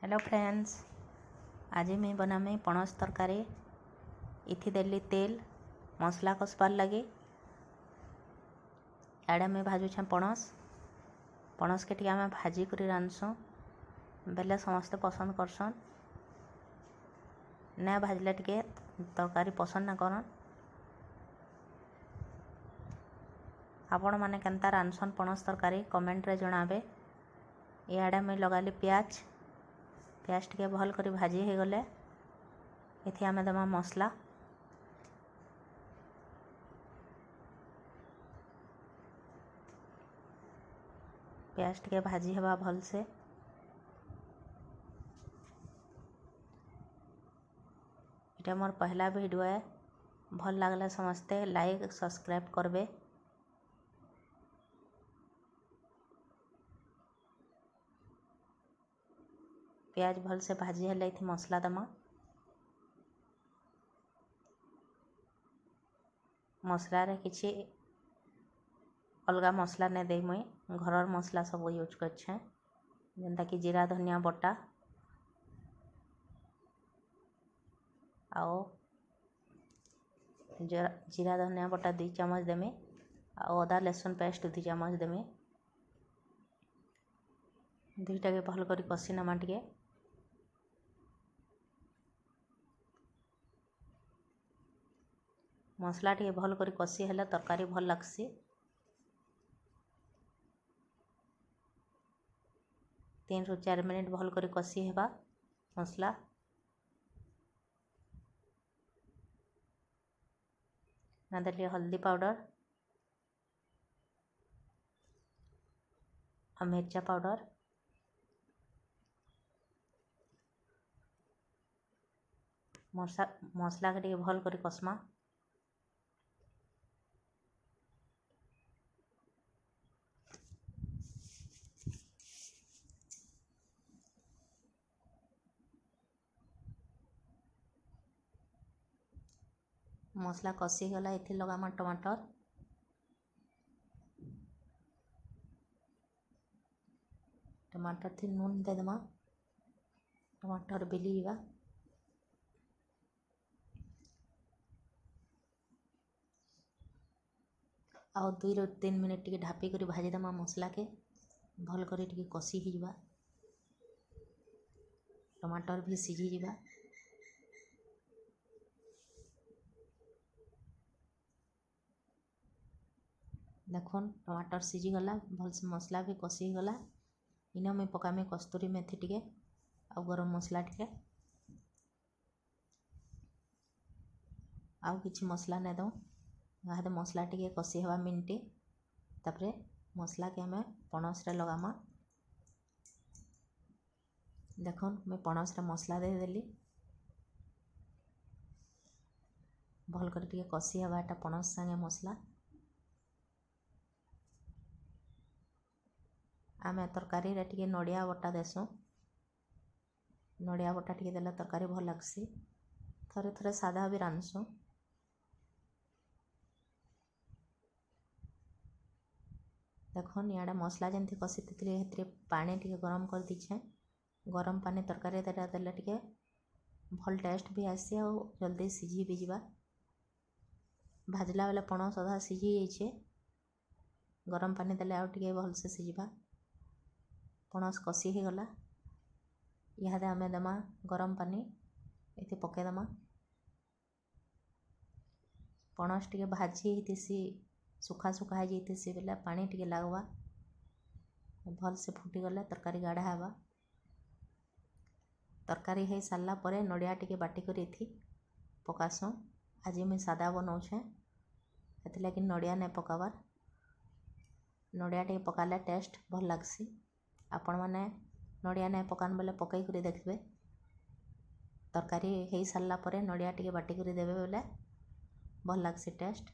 Hello friends, आज मैं बनामी पणस तरकारी। इथि देली तेल मसला कसबार लगे। इड़े मैं भाजुछे पणस के आम भाजी कर रांधसुँ बेले समस्ते पसंद करसन। ना भाजले टे तरकारी पसंद ना करन। आपण मैंने केनता रांधसन पणस तरकारी कमेंट रे जणाबे। इड़े मैं लगाली प्याज टे भल कर भाजी हो गले इथि आमे दमा मसला। प्याज टे भाजी हवा भल से। इटा मोर पहला वीडियो है, भल लागले समस्ते लाइक सब्सक्राइब करबे। प्याज भल से भाजी हेले इथि मसला दमा। मसला रे किछि अलगा मसला ने दे मुई घरर मसला सब यूज करछे, जेनता कि जीरा धनिया बटा आओ जीरा धनिया बटा 2 चम्मच देमी। आओ अदा लहसुन पेस्ट 2 चम्मच देमी। दुईटा के भल कर कषि नमा टिके। मसला टे भल कर कषि हेले तरकारी भल लागसी। 3 ରୁ 4 मिनिट भल कर कषि हेबा मसला। ना देली हल्दी पाउडर और मिर्चा पाउडर। मसला के भल कर कषमा। मसला कषि गला इथि लगामा टमाटर। टमाटर थी नून दे दमा। टमाटर बिलीवा आउ 2 ରୁ 3 मिनिट टिके ढापी कर भाजी दमा मसला के भल कर टिके कषि ही जिबा। टमाटर भी सिझी जिबा। देखुन टमाटर सिझी गला भल से मसला भी कषि गला। इना मैं पकामी कस्तूरी मेथी टिके आउ गरम मसला टिके आउ किछि मसला ने दो। यहाँ मसला टिके कषि हवा मिनटे तापरे मसला के हमें पणस रे लगामा। देखुन मैं पणस रे मसला दे देली भल कर टिके कषि हवा एटा पणस संगे मसला। आमे तरकारी रे टिके नड़िया बटा देसुँ। नड़िया बटा टिके देला तरकारी भल लागसी। थरे थरे सादा भी रांधसुँ। देखुन इड़े मसला जमती कषि थी पानी टिके गरम कर दीछे। गरम पानी तरकारी देले टिके भल टेस्ट भी आसी और जल्दी सिझी भी जिबा। भाजला बेले पणस अधा सिझी जाइछे। गरम पानी देले आउ टिके भल से सिझिबा। पणस कषि ही गला। इहादे आमे दमा गरम पानी इति पके दमा। पणस टिके भाजी हितिसी सुखा सुखा है जैतिसी बेले पानी टिके लागवा। भल से फुटी गले तरकारी गाढ़ा हवा। तरकारी है सारला परे नड़िया टिके बाटी कर इथि पकासुँ। आज मैं सादा बनाऊछे एथि लगी नड़िया नहीं पकाबार। नड़िया टिके पकाले टेस्ट भल लागसी। आपण माने नड़िया नहीं पकान बेले पकई कर देखबे। तरकारी है सारला परे नड़िया टिके बाटी कर देबे बेले भल लागसी टेस्ट।